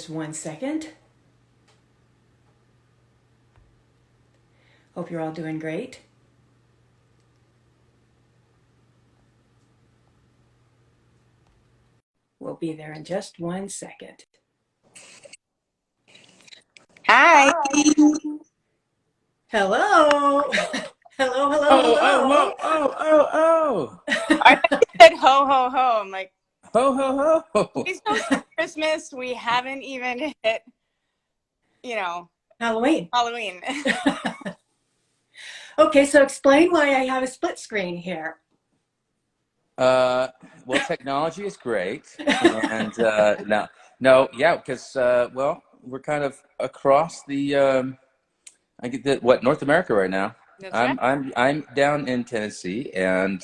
Just 1 second. Hope you're all doing great. We'll be there in just 1 second. Hi. Hello. Hello, hello, hello. I thought you said ho, ho, ho. I'm like, Ho, ho, ho. it's so Christmas. We haven't even hit, Halloween. Halloween. Okay, so explain why I have a split screen here. Well, technology is great, and because well, we're kind of across the I get that what North America right now. That's right. I'm down in Tennessee, and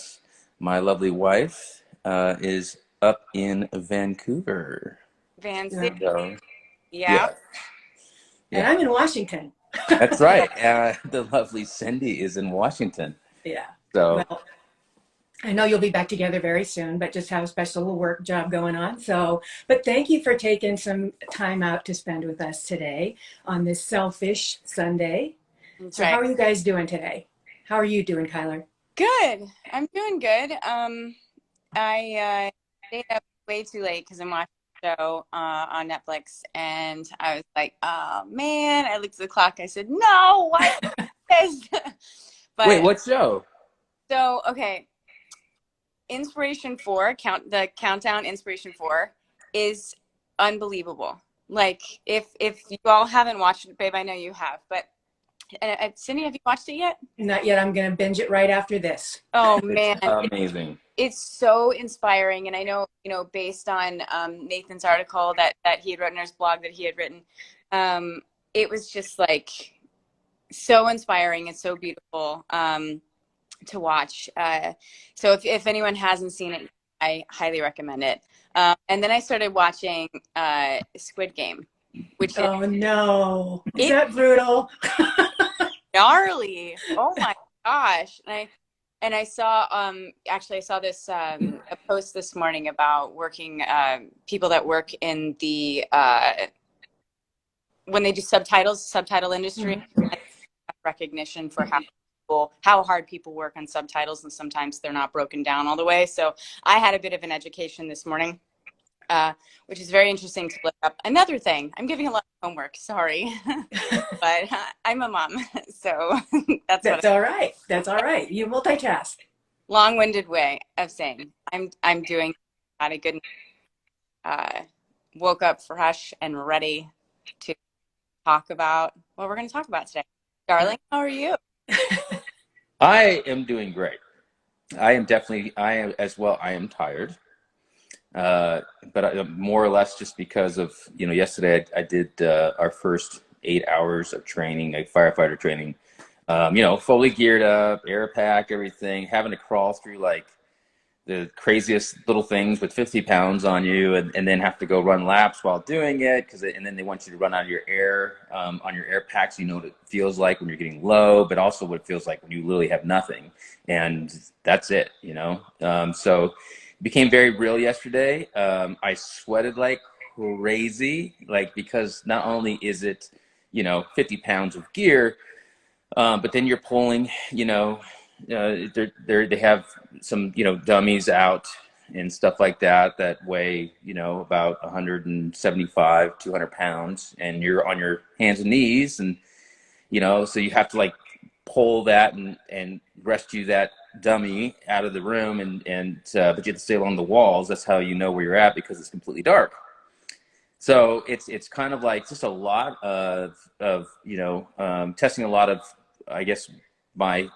my lovely wife is up in Vancouver. Fancy. So Yeah. yeah, And yeah, I'm in Washington. that's right. The lovely Cindy is in Washington. Yeah. So Well, I know you'll be back together very soon, but just have a special work job going on. So, but thank you for taking some time out to spend with us today on this selfish Sunday. That's So, how right. are you guys doing today? How are you doing, Chyler? Good. I'm doing good. I stayed up way too late because I'm watching a show on Netflix, and I was like, oh man. I looked at the clock. I said, no, why this? wait, But what show? so okay. Inspiration 4, the countdown Inspiration 4 is unbelievable. Like if you all haven't watched it, babe, I know you have, but Cindy, have you watched it yet? Not yet. I'm going to binge it right after this. Oh It's man, amazing. it's so inspiring. And I know, based on Nathan's article that he had written, or his blog that he had written, it was just like so inspiring and so beautiful. To watch. So if anyone hasn't seen it, I highly recommend it. And then I started watching Squid Game, which is Oh no. Is it's that brutal? gnarly. Oh my gosh. And I saw actually I saw this a post this morning about working people that work in the when they do subtitle industry, recognition for how hard people work on subtitles, and sometimes they're not broken down all the way. So I had a bit of an education this morning, which is very interesting to look up. Another thing, I'm giving a lot of homework, sorry, but I'm a mom, so That's all right. That's all right. You multitask. long-winded way of saying I'm doing, had a good woke up fresh and ready to talk about what we're going to talk about today. Darling, how are you? I am doing great. I am as well. I am tired, but more or less just because of, yesterday I did our first 8 hours of training, like firefighter training, fully geared up, air pack, everything, having to crawl through like the craziest little things with 50 pounds on you, and then have to go run laps while doing it, and then they want you to run out of your air on your air pack, so you know what it feels like when you're getting low, but also what it feels like when you literally have nothing, and that's it. So it became very real yesterday. I sweated like crazy, like, because not only is it 50 pounds of gear, but then you're pulling, they have some, dummies out and stuff like that weigh, about 175, 200 pounds, and you're on your hands and knees, and, so you have to like pull that and rescue that dummy out of the room, but you have to stay along the walls. That's how you know where you're at, because it's completely dark. So it's kind of like just a lot of testing a lot of, I guess, my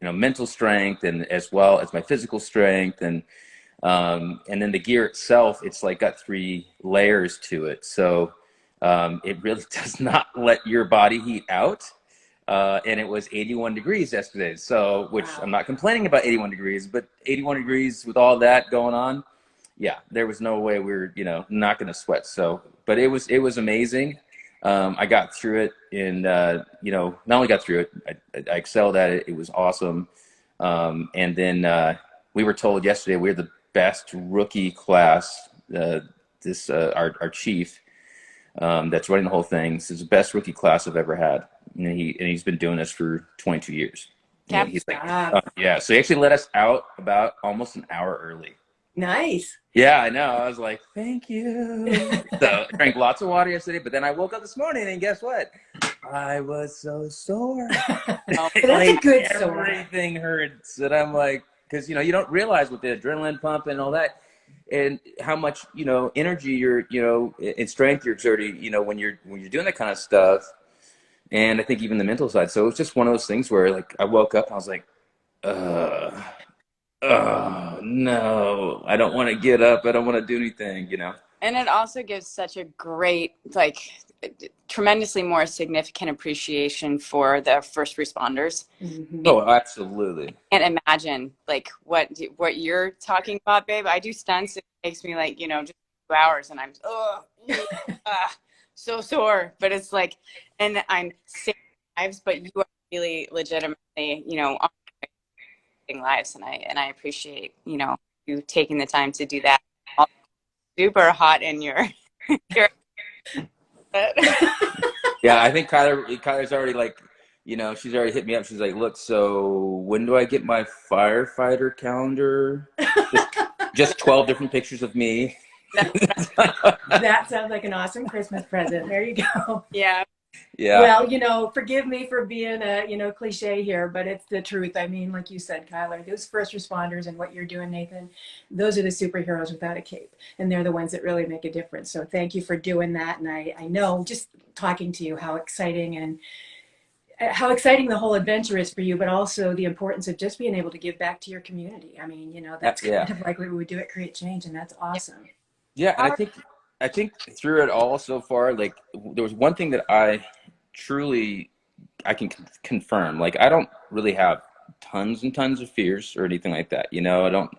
mental strength, and as well as my physical strength, and then the gear itself, it's like got 3 layers to it, so it really does not let your body heat out. And it was 81 degrees yesterday, so, which Wow. I'm not complaining about 81 degrees, but 81 degrees with all that going on, yeah, there was no way we were, not going to sweat. So, but it was amazing. I got through it, and not only got through it, I excelled at it. It was awesome. And then we were told yesterday we're the best rookie class. Our chief that's running the whole thing. This is the best rookie class I've ever had. And he's been doing this for 22 years. And Cap. he's like, Stop. yeah. So he actually let us out about almost an hour early. Nice. Yeah, I know. I was like, thank you. So I drank lots of water yesterday, but then I woke up this morning and guess what? I was so sore. But that's a good sore. Everything hurts. And I'm like, because, you don't realize with the adrenaline pump and all that, and how much, energy you're, and strength you're exerting, when you're doing that kind of stuff. And I think even the mental side. So it's just one of those things where, like, I woke up and I was like, oh no, I don't want to get up. I don't want to do anything. And it also gives such a great, like, tremendously more significant appreciation for the first responders. Mm-hmm. Oh, absolutely. And imagine, like, what you're talking about, babe. I do stunts. It takes me, like, just 2 hours, and I'm so sore. But it's like, and I'm saving lives, but you are really legitimately, saving lives, and I appreciate, you taking the time to do that. Super hot in your Yeah, I think Kyler's already like, she's already hit me up. She's like, look, so when do I get my firefighter calendar? Just 12 different pictures of me. That sounds like an awesome Christmas present. There you go. Yeah. Yeah. Well, forgive me for being a, cliche here, but it's the truth. I mean, like you said, Kyler, those first responders and what you're doing, Nathan, those are the superheroes without a cape. And they're the ones that really make a difference. So thank you for doing that. And I know just talking to you how exciting the whole adventure is for you, but also the importance of just being able to give back to your community. I mean, that's kind of like what we would do at Create Change, and that's awesome. Yeah, and I think through it all so far, like, there was one thing that I can confirm. Like, I don't really have tons and tons of fears or anything like that. I don't,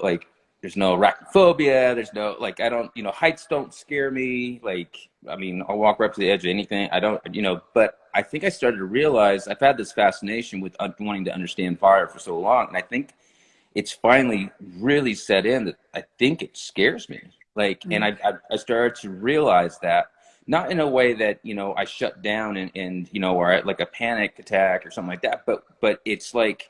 like, there's no arachnophobia. There's no, like, I don't, heights don't scare me. Like, I mean, I'll walk right up to the edge of anything. I don't, but I think I started to realize I've had this fascination with wanting to understand fire for so long. And I think it's finally really set in that I think it scares me. Like, and I started to realize that, not in a way that, I shut down and or I, like a panic attack or something like that, but it's like,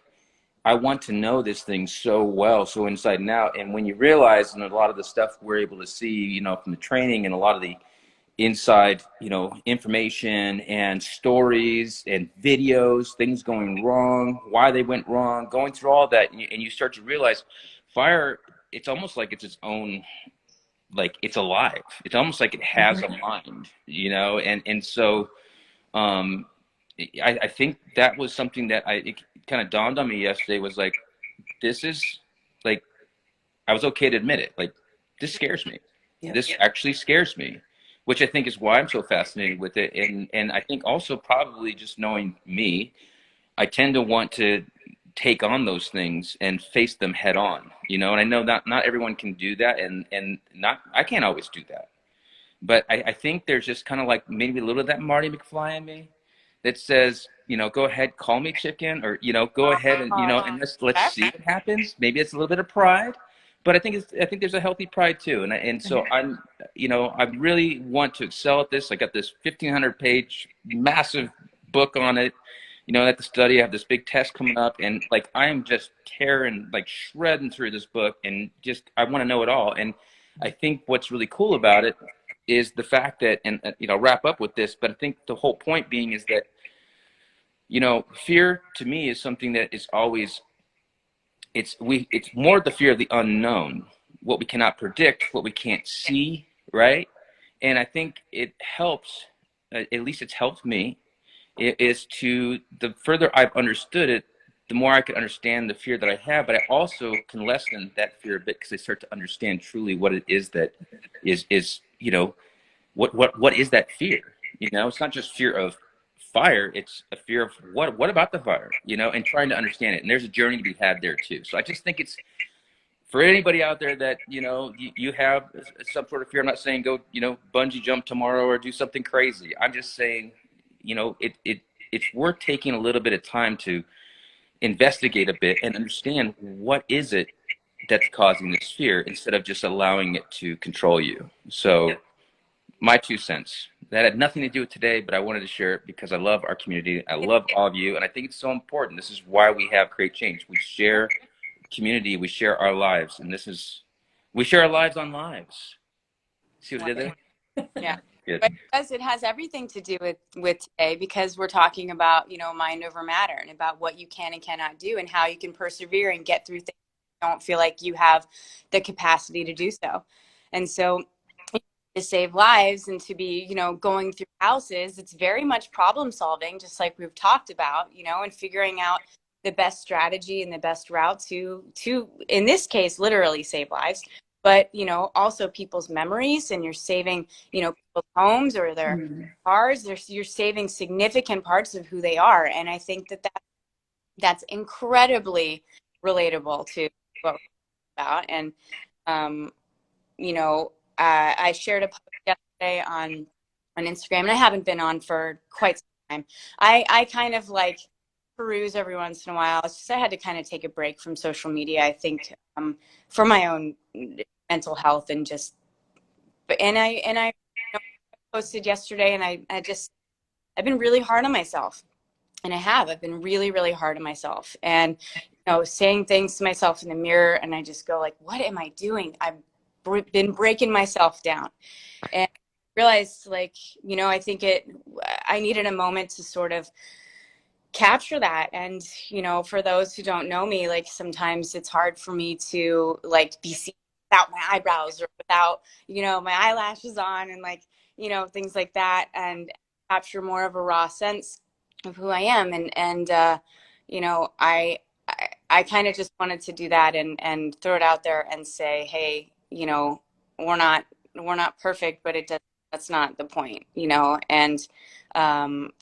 I want to know this thing so well, so inside and out. And when you realize, and a lot of the stuff we're able to see, from the training and a lot of the inside, information and stories and videos, things going wrong, why they went wrong, going through all that, and you start to realize fire, it's almost like it's its own, like, it's alive. It's almost like it has a mind, and so I think that was something that it kind of dawned on me yesterday, was like, this is, like, I was okay to admit it. Like, this scares me. Yep. This actually scares me, which I think is why I'm so fascinated with it. And I think also probably just knowing me, I tend to want to take on those things and face them head on, and I know not everyone can do that. And I can't always do that. But I think there's just kind of like maybe a little of that Marty McFly in me that says, go ahead, call me chicken, or, go ahead and, and let's see what happens. Maybe it's a little bit of pride, but I think there's a healthy pride too. And so I really want to excel at this. I got this 1,500-page massive book on it, at the study. I have this big test coming up, and like, I am just shredding through this book, and just, I want to know it all. And I think what's really cool about it is the fact that, and I'll wrap up with this, but I think the whole point being is that, fear to me is something that is always, it's more the fear of the unknown, what we cannot predict, what we can't see, right? And I think it helps, at least it's helped me, is to, the further I've understood it, the more I can understand the fear that I have, but I also can lessen that fear a bit, because I start to understand truly what it is that is what is that fear? It's not just fear of fire, it's a fear of what about the fire, and trying to understand it. And there's a journey to be had there too. So I just think it's, for anybody out there that, you have some sort of fear. I'm not saying go, bungee jump tomorrow or do something crazy. I'm just saying, it's worth taking a little bit of time to investigate a bit and understand what is it that's causing this fear, instead of just allowing it to control you. So my 2 cents. That had nothing to do with today, but I wanted to share it because I love our community. I love all of you, and I think it's so important. This is why we have Create Change. We share community, we share our lives, and we share our lives on lives. See what I did there? Yeah. Good. But it has everything to do with today, because we're talking about, mind over matter, and about what you can and cannot do, and how you can persevere and get through things you don't feel like you have the capacity to do so. And so to save lives and to be, going through houses, it's very much problem solving, just like we've talked about, and figuring out the best strategy and the best route to in this case literally save lives, but also people's memories. And you're saving people's homes or their cars. You're saving significant parts of who they are. And I think that's incredibly relatable to what we're about. And I shared a post yesterday on Instagram, and I haven't been on for quite some time. I kind of like peruse every once in a while. It's just I had to kind of take a break from social media, I think, for my own mental health. And just I posted yesterday, and I've been really hard on myself. And I've been really, really hard on myself, and saying things to myself in the mirror, and I just go like, what am I doing? I've been breaking myself down. And realized, like, I think I needed a moment to sort of capture that. And for those who don't know me, like, sometimes it's hard for me to like be seen without my eyebrows or without my eyelashes on, and like things like that, and capture more of a raw sense of who I am. And I kind of just wanted to do that, and throw it out there and say, hey, we're not perfect, but that's not the point, and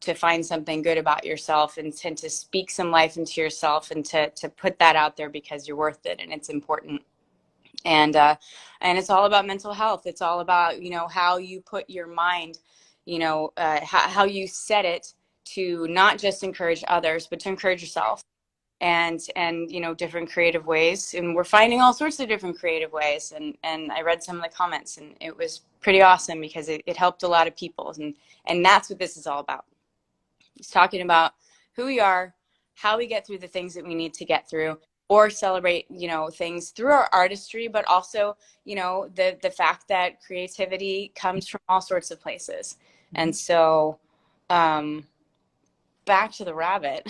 to find something good about yourself, and to speak some life into yourself, and to put that out there, because you're worth it and it's important. And it's all about mental health. It's all about, how you put your mind, how you set it to not just encourage others, but to encourage yourself. And different creative ways, and we're finding all sorts of different creative ways. And I read some of the comments, and it was pretty awesome, because it helped a lot of people. And that's what this is all about. It's talking about who we are, how we get through the things that we need to get through, or celebrate things through our artistry, but also the fact that creativity comes from all sorts of places. And so back to the rabbit.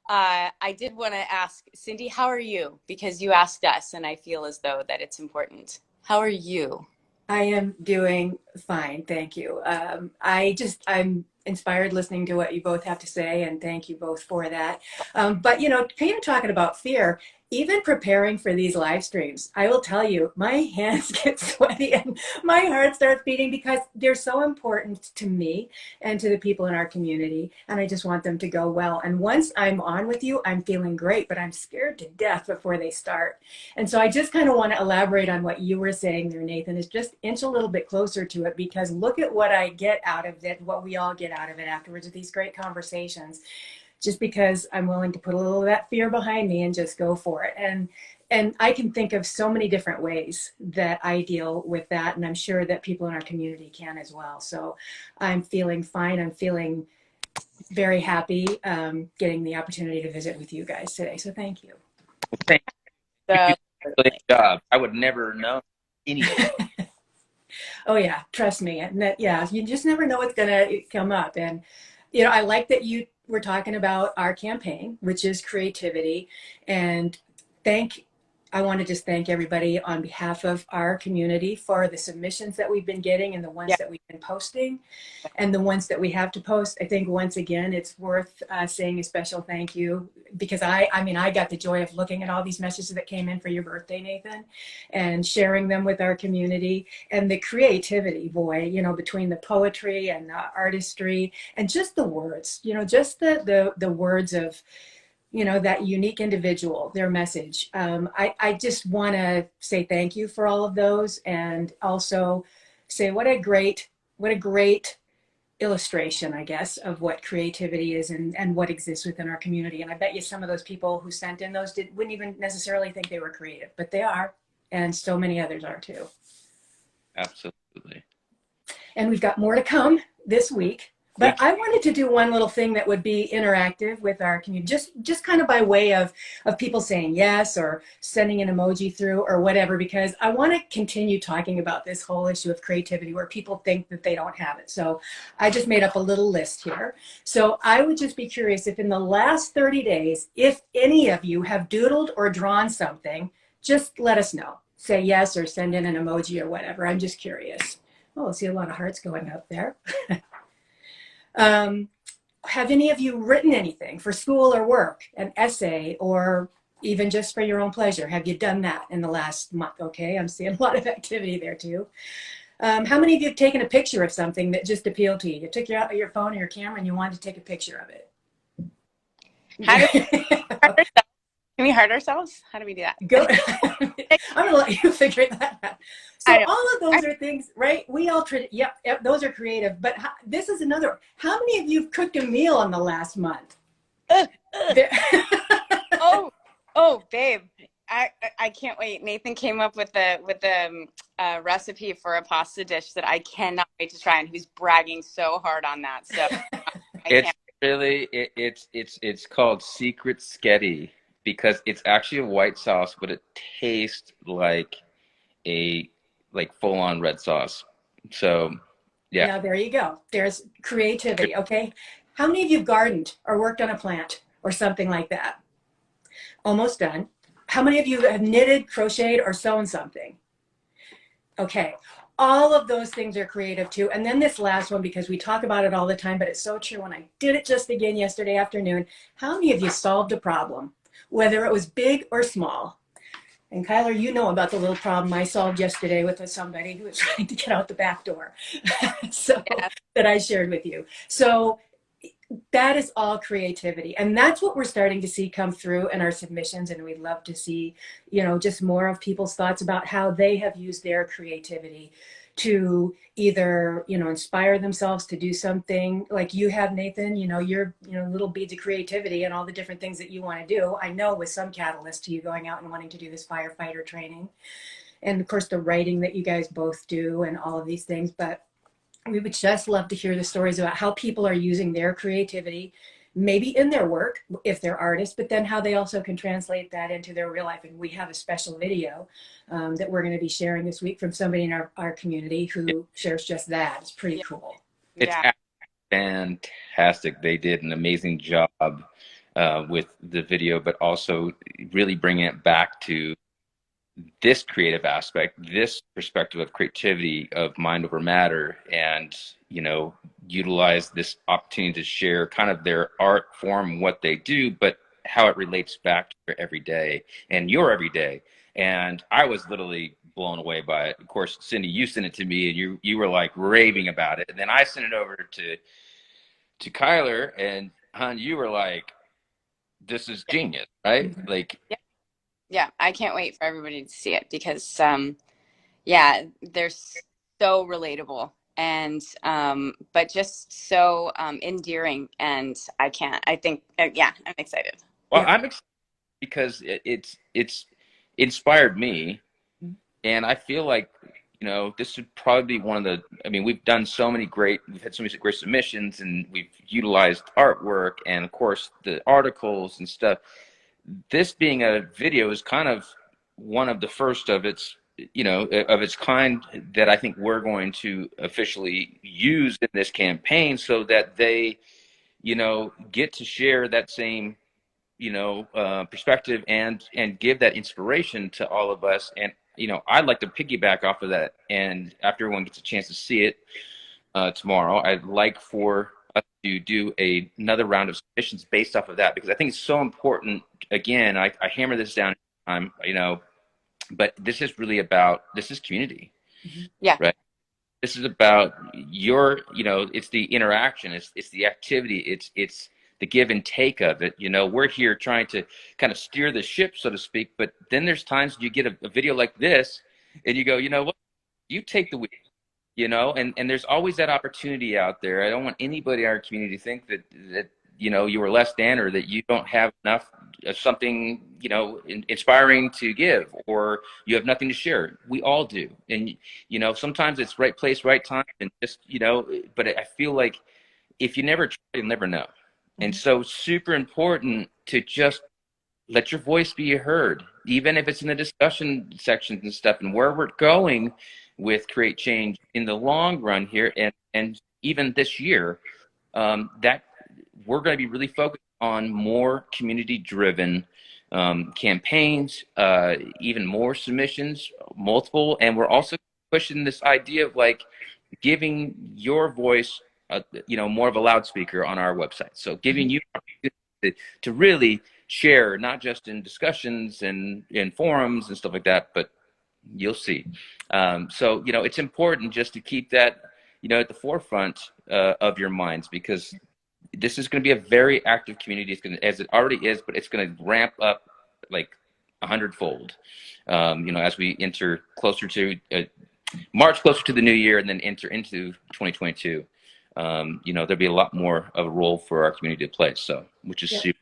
I did want to ask Cindy, how are you? Because you asked us, and I feel as though that it's important. How are you? I am doing fine, thank you. I'm inspired listening to what you both have to say, and thank you both for that. But kind of talking about fear, even preparing for these live streams, I will tell you, my hands get sweaty and my heart starts beating, because they're so important to me and to the people in our community, and I just want them to go well. And once I'm on with you, I'm feeling great, but I'm scared to death before they start. And so I just kind of want to elaborate on what you were saying there, Nathan, is just inch a little bit closer to it, because look at what I get out of it, what we all get out of it afterwards with these great conversations, just because I'm willing to put a little of that fear behind me and just go for it. And I can think of so many different ways that I deal with that, and I'm sure that people in our community can as well. So I'm feeling fine. I'm feeling very happy getting the opportunity to visit with you guys today. So thank you. Thank you. So, Great job. I would never know anything. Oh yeah, trust me. And that, yeah, you just never know what's gonna come up. And I like that you were talking about our campaign, which is creativity. And I want to just thank everybody on behalf of our community for the submissions that we've been getting, and the ones yeah. that we've been posting, and the ones that we have to post. I think once again, it's worth saying a special thank you, because I got the joy of looking at all these messages that came in for your birthday, Nathan, and sharing them with our community. And the creativity, boy, between the poetry and the artistry and just the words, just the words of that unique individual, their message. I just want to say thank you for all of those, and also say what a great illustration, I guess, of what creativity is, and what exists within our community. And I bet you some of those people who sent in those wouldn't even necessarily think they were creative, but they are, and so many others are too. Absolutely. And we've got more to come this week. But I wanted to do one little thing that would be interactive with our community, just kind of by way of people saying yes or sending an emoji through or whatever, because I want to continue talking about this whole issue of creativity where people think that they don't have it. So I just made up a little list here. So I would just be curious if in the last 30 days, if any of you have doodled or drawn something, just let us know. Say yes or send in an emoji or whatever. I'm just curious. Oh, I see a lot of hearts going up there. Have any of you written anything for school or work, an essay, or even just for your own pleasure? Have you done that in the last month? Okay, I'm seeing a lot of activity there too. How many of you have taken a picture of something that just appealed to you? You took your phone or your camera and you wanted to take a picture of it. How do we, can we hurt ourselves? How do we do that? Go. I'm gonna let you figure that out. So all of those are things, right? We all yep, those are creative. But this is another. How many of you have cooked a meal in the last month? Oh, babe, I can't wait. Nathan came up with the recipe for a pasta dish that I cannot wait to try, and he's bragging so hard on that. So it's called Secret Sketty because it's actually a white sauce, but it tastes like a full-on red sauce. So yeah, there you go. There's creativity. Okay, how many of you have gardened or worked on a plant or something like that? Almost done. How many of you have knitted, crocheted, or sewn something? Okay, all of those things are creative too. And then this last one, because we talk about it all the time, but it's so true. When I did it just again yesterday afternoon, how many of you solved a problem, whether it was big or small? And Chyler, you know about the little problem I solved yesterday with somebody who was trying to get out the back door. So that I shared with you. So that is all creativity. And that's what we're starting to see come through in our submissions. And we'd love to see, just more of people's thoughts about how they have used their creativity to either, inspire themselves to do something like you have, Nathan, your, little beads of creativity and all the different things that you want to do. I know with some catalyst to you going out and wanting to do this firefighter training. And of course, the writing that you guys both do and all of these things. But we would just love to hear the stories about how people are using their creativity, maybe in their work, if they're artists, but then how they also can translate that into their real life. And we have a special video that we're going to be sharing this week from somebody in our community who shares just that. It's pretty cool. It's fantastic. They did an amazing job with the video, but also really bringing it back to this creative aspect, this perspective of creativity, of mind over matter, and utilize this opportunity to share kind of their art form, what they do, but how it relates back to your everyday and your everyday. And I was literally blown away by it. Of course, Cindy, you sent it to me and you were like raving about it. And then I sent it over to Chyler, and hon, you were like, this is genius, right? Like yeah, I can't wait for everybody to see it because, they're so relatable and, but just so endearing. And I think, I'm excited. Well, I'm excited because it's inspired me. And I feel like, this would probably be one of we've had so many great submissions, and we've utilized artwork and of course the articles and stuff. This being a video is kind of one of the first of its kind that I think we're going to officially use in this campaign, so that they get to share that same perspective and give that inspiration to all of us. And I'd like to piggyback off of that, and after everyone gets a chance to see it tomorrow, I'd like for us to do another round of submissions based off of that, because I think it's so important. Again, I hammer this down every time, but this is really about, this is community. Yeah. Right. This is about it's the interaction, it's the activity, it's the give and take of it. We're here trying to kind of steer the ship, so to speak, but then there's times you get a video like this and you go, what, you take the wheel. And there's always that opportunity out there. I don't want anybody in our community to think that you were less than, or that you don't have enough something, you know, inspiring to give, or you have nothing to share. We all do. And, you know, sometimes it's right place, right time, and just, you know, but I feel like if you never try, you'll never know. And so super important to just let your voice be heard, even if it's in the discussion sections and stuff. And where we're going with Create Change in the long run here, and even this year, that we're going to be really focused on more community-driven campaigns, even more submissions, multiple, and we're also pushing this idea of like giving your voice, you know, more of a loudspeaker on our website. So giving you to really share, not just in discussions and in forums and stuff like that, but you'll see. So, you know, it's important just to keep that, you know, at the forefront of your minds, because this is going to be a very active community. It's going to, as it already is, but it's going to ramp up like 100-fold, you know, as we enter closer to March, closer to the new year, and then enter into 2022. You know, there'll be a lot more of a role for our community to play. So, which is super,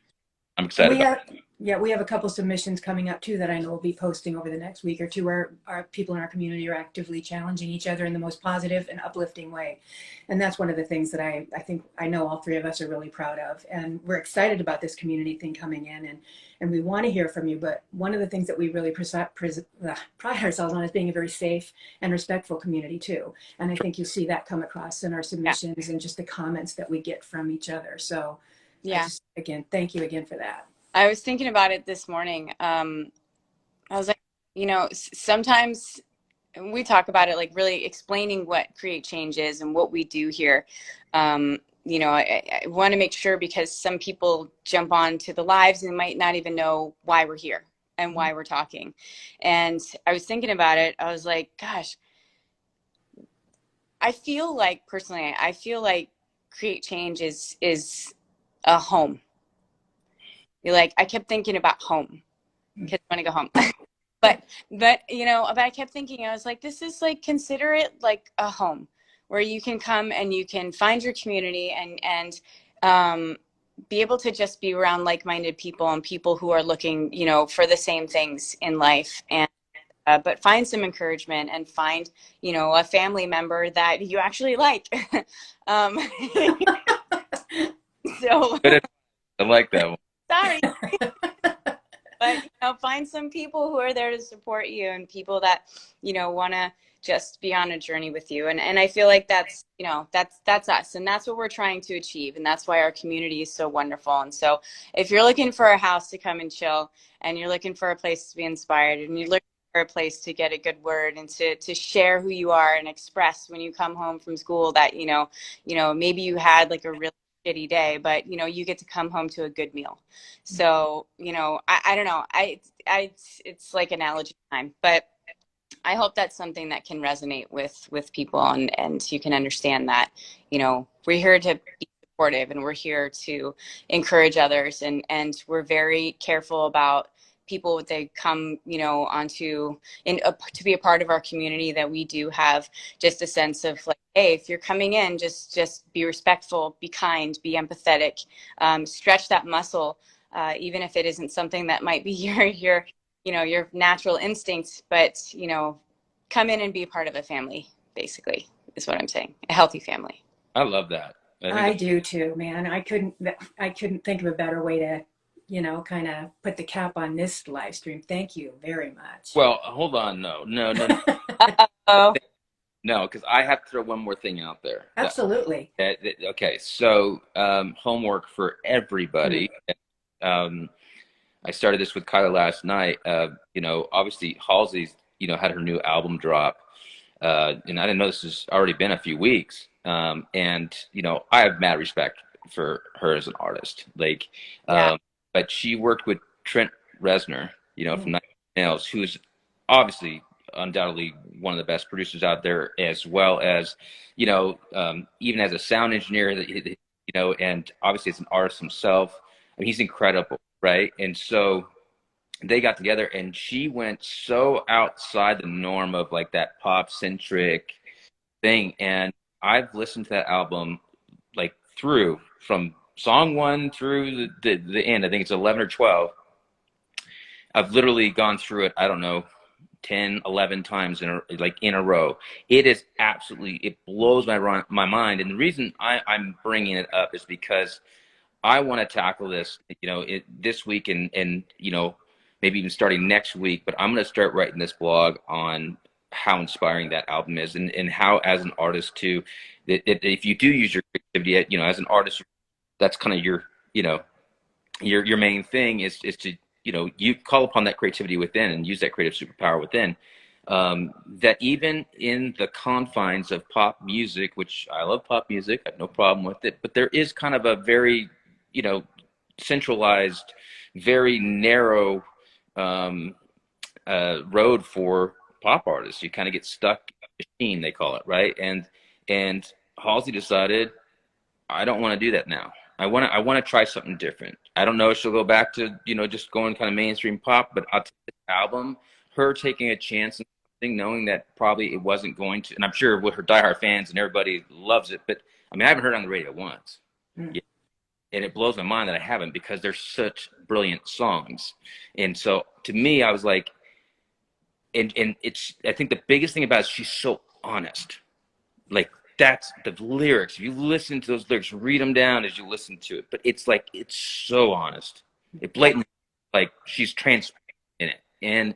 I'm excited about. We have a couple submissions coming up too that I know we'll be posting over the next week or two, where our people in our community are actively challenging each other in the most positive and uplifting way. And that's one of the things that I think I know all three of us are really proud of. And we're excited about this community thing coming in, and we want to hear from you. But one of the things that we really pride ourselves on is being a very safe and respectful community too. And I think you see that come across in our submissions and just the comments that we get from each other. So again, thank you again for that. I was thinking about it this morning. I was like, you know, sometimes we talk about it, like really explaining what Create Change is and what we do here. You know, I want to make sure, because some people jump on to the lives and might not even know why we're here and why we're talking. And I was thinking about it. I was like, gosh, I feel like personally, I feel like Create Change is a home. You're like, I kept thinking about home because I want to go home. but you know, but I kept thinking, I was like, this is like, consider it like a home where you can come and you can find your community and be able to just be around like-minded people and people who are looking, you know, for the same things in life. And but find some encouragement and find, you know, a family member that you actually like. So I like that one. Sorry. But, you know, find some people who are there to support you, and people that, you know, want to just be on a journey with you. And I feel like that's, you know, that's us, and that's what we're trying to achieve. And that's why our community is so wonderful. And so if you're looking for a house to come and chill, and you're looking for a place to be inspired, and you're looking for a place to get a good word and to share who you are and express when you come home from school that, you know, maybe you had like a really shitty day, but you know, you get to come home to a good meal. So, you know, I don't know, it's like analogy time, but I hope that's something that can resonate with people, and you can understand that, you know, we're here to be supportive, and we're here to encourage others, and we're very careful about people when they come, you know, to be a part of our community, that we do have just a sense of like, hey, if you're coming in, just be respectful, be kind, be empathetic, stretch that muscle, even if it isn't something that might be your you know, your natural instincts, but, you know, come in and be a part of a family, basically, is what I'm saying. A healthy family. I love that. I do too, man. I couldn't think of a better way to, you know, kind of put the cap on this live stream. Thank you very much. Well, hold on. No. Oh. No, because I have to throw one more thing out there. Absolutely. Okay, so homework for everybody. I started this with Chyler last night. You know, obviously Halsey's, you know, had her new album drop, and I didn't know this has already been a few weeks. And you know, I have mad respect for her as an artist. Like, but she worked with Trent Reznor, you know, from Nine Inch Nails, who's obviously undoubtedly one of the best producers out there, as well as, you know, even as a sound engineer, you know, and obviously as an artist himself. I mean, he's incredible, right? And so they got together, and she went so outside the norm of like that pop centric thing. And I've listened to that album like through, from song one through the end. I think it's 11 or 12. I've literally gone through it, I don't know, 10, 11 times in a row. It is absolutely, it blows my mind. And the reason I'm bringing it up is because I want to tackle this, this week and maybe even starting next week. But I'm going to start writing this blog on how inspiring that album is, and how, as an artist too, that if you do use your creativity, as an artist, that's kind of your main thing is to you call upon that creativity within and use that creative superpower within. That even in the confines of pop music, which I love pop music, I have no problem with it, but there is kind of a very centralized, very narrow road for pop artists. You kind of get stuck in a machine, they call it, right? And Halsey decided, I don't want to do that now. I want to try something different. I don't know if she'll go back to just going kind of mainstream pop, but I'll take this album, her taking a chance and something, knowing that probably it wasn't going to, and I'm sure with her diehard fans and everybody loves it, but I mean I haven't heard it on the radio once. Mm. And it blows my mind that I haven't, because they're such brilliant songs. And so to me, I was like, and it's, I think the biggest thing about it is she's so honest. Like, that's the lyrics. If you listen to those lyrics, read them down as you listen to it. But it's like, it's so honest. It blatantly, like, she's transparent in it. And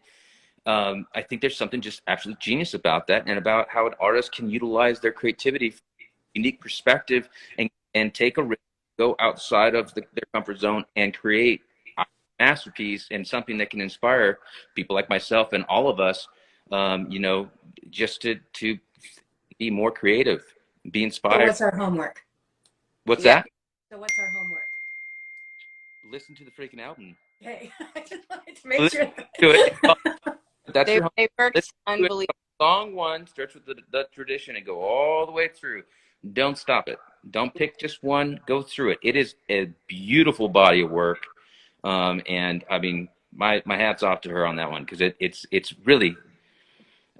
I think there's something just absolute genius about that, and about how an artist can utilize their creativity from a unique perspective, and take a risk, go outside of their comfort zone, and create a masterpiece, and something that can inspire people like myself and all of us, just to be more creative, be So inspired. what's our homework? What's Yeah. that? So what's our homework? Listen to the freaking album. Hey, I just wanted to make Listen sure. to it. That's They your homework. they worked Listen to it. unbelievable. Song one starts with the tradition and go all the way through. Don't stop it. Don't pick just one. Go through it. It is a beautiful body of work, and I mean, my hat's off to her on that one, because it's really.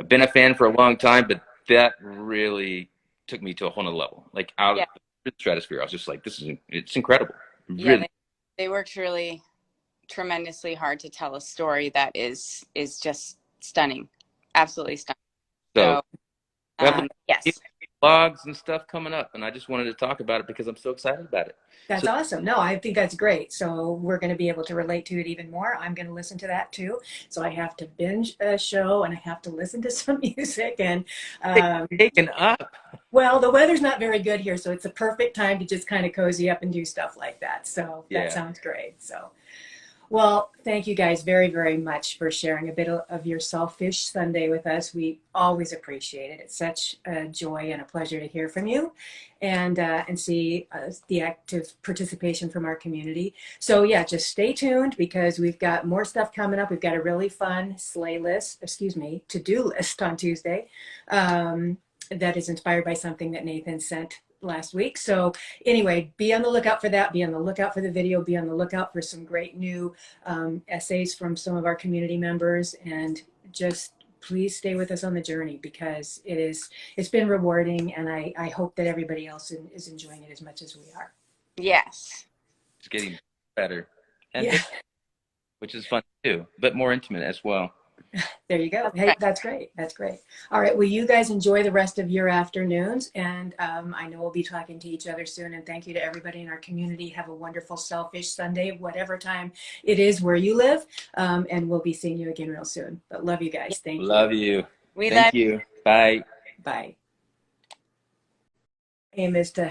I've been a fan for a long time, but that really took me to a whole nother level, like out Yeah. of the stratosphere. I was just like, it's incredible. Yeah, Really. they worked really tremendously hard to tell a story that is just stunning, absolutely stunning. So, we have Yes, blogs and stuff coming up, and I just wanted to talk about it because I'm so excited about it. That's So, awesome. No, I think that's great. So we're going to be able to relate to it even more. I'm going to listen to that too. So I have to binge a show and I have to listen to some music. And taken up. well, the weather's not very good here, so it's a perfect time to just kind of cozy up and do stuff like that. So that Yeah. sounds great. So, well, thank you guys very, very much for sharing a bit of your Selfish Sunday with us. We always appreciate it. It's such a joy and a pleasure to hear from you, and see the active participation from our community. So yeah, just stay tuned, because we've got more stuff coming up. We've got a really fun to-do list on Tuesday. That is inspired by something that Nathan sent last week. So anyway, be on the lookout for that. Be on the lookout for the video. Be on the lookout for some great new essays from some of our community members. And just please stay with us on the journey, because it's been rewarding, and I hope that everybody else is enjoying it as much as we are. yes. It's getting better, and Yeah. which is fun too, but more intimate as well. There you go. That's Hey, right. that's great. That's great. All right. Well, you guys enjoy the rest of your afternoons. And I know we'll be talking to each other soon. And thank you to everybody in our community. Have a wonderful Selfish Sunday, whatever time it is where you live. And we'll be seeing you again real soon. But love you guys. Thank you. Love you. We Thank love you. Bye. Bye. Aim is to help.